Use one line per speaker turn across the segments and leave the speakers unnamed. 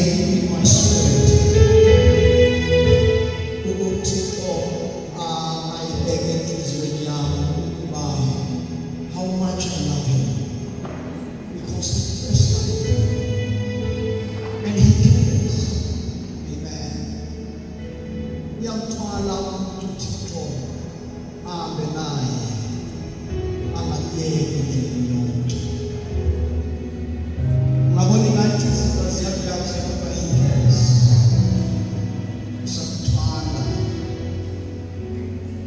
again in my spirit. How much I love him, because he first loved me, and he cares. Amen. Yamthwala umuntu Thixo ahambe naye, angayeki endleleni yonke. Ngabona ngathi izinto ziyabuyabusha kodwa he cares. Usamthwala.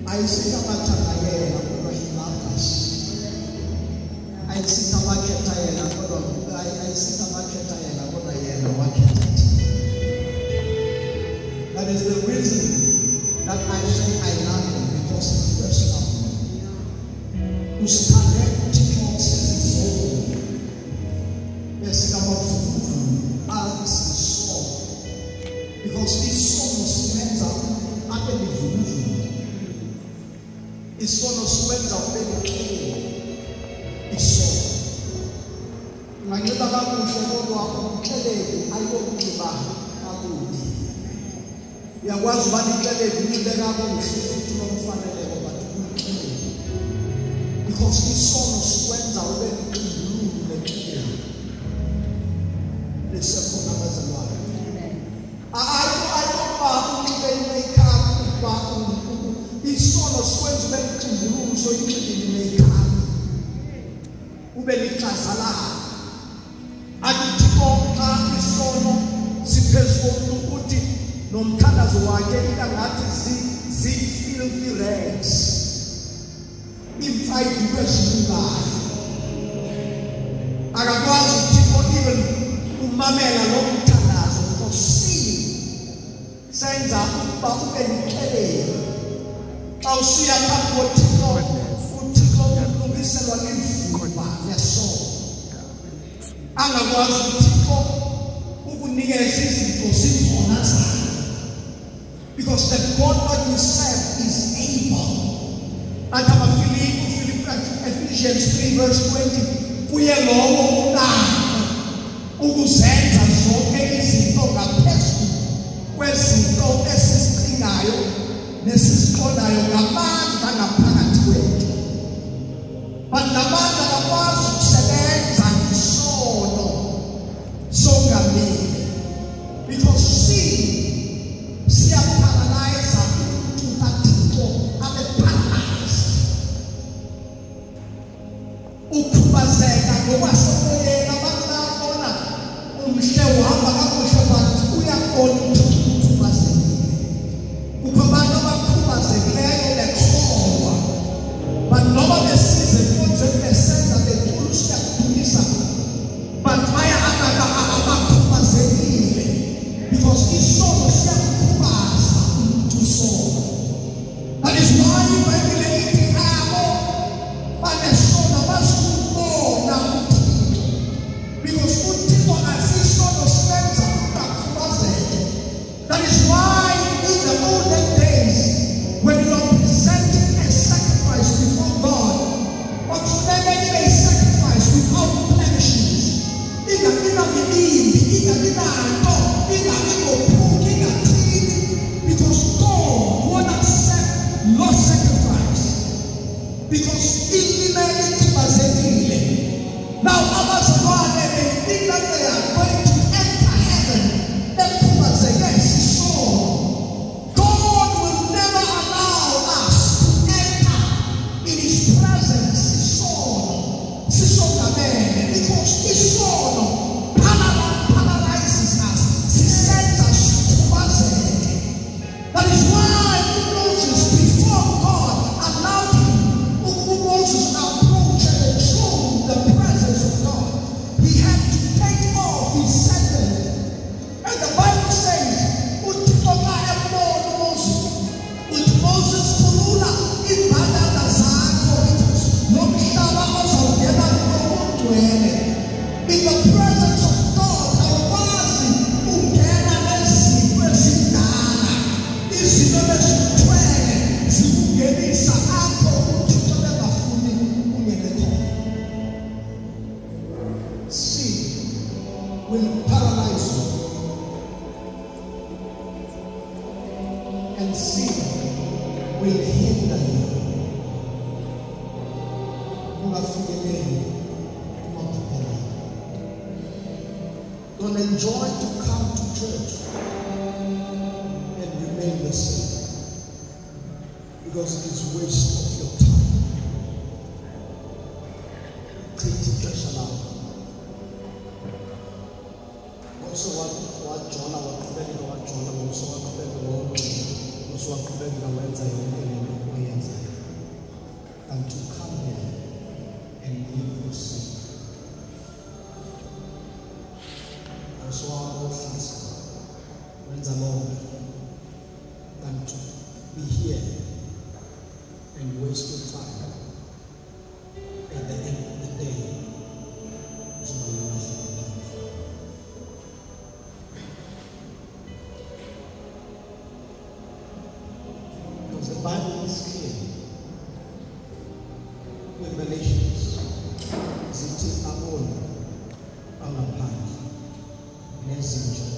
Ayisika bathanda yena kodwa he loves us. Ayisika bakhetha yena kodwa yena wakhetha thina. That is the reason that I say I love him, because he first loved me. Usithande uThixo osizizolo. Besika bavuvu asiso. Because isono simenza abe livuvu. Isono siwenza ube liqhele. Isono. Unganxiba kakuhle kodwa umxeleli ayokunxiba kakubi. Uyakwazi uba liqelele unxibe kakuhle futhi unomfaneleko but umxeleli. Because isono sikwenza ube liqhulu leqhele. Lisekhona abazalwane. Ayikuba unxibe i-makeup uba isono sikwenza ube liqhulu so inxibe i-makeup. Ube liqazalala. Akithi konke isono siphezulu ukuthi nomthandazo wakhe ingathi zi-filthy rags. Imfayini kwezilungayo. Akakwazi uThixo even umamela lo mthandazo because sin senza ukuba ube liqhelele. Xa usiya phambi koThixo, uThixo ulungiselwa livumba lesono. Angakwazi uThixo ukunikeza izinto zizona zakhe. Because the God that we serve is able. Ephesians 3 verse 20. Kuye lowo unako ukuzenza zonke izinto ngaphezulu kwezinto esizidingayo nesiziqondayo ngamandla ngaphakathi kwethu. But namandla akakwazi ukusebenza ngesono songamile. Because sin siyaparalyze umuntu kaThixo abe paralyzed. Ukhubazeka ngokwasemoyeni abantu bayabona umhle uhamba kakuhle but uyabona ukuthi ukhubazekile. Kukho abantu abakhubazekileyo bekholwa but noma besize konje besenza bekhulu siyakudumisa but bayahamba abakhubazekile because isono siyakhubaza umuntu sono. That is why ibhayibheli abo banesono basubona uThixo because uThixo asisono sibenza sin will hinder you. Don't enjoy to come to church and remain the same, because it is waste of your time. Critical. Also, what Jonah was preparing, what Jonah also was preparing, also was preparing Wednesday, and to come here and live the same. Also, our offense, when the Lord, than to be here and waste your time. At the end of the day, to do nothing about it. Because the Bible is clear. With the nations, Ziti Amon, Amapani, Nezinja.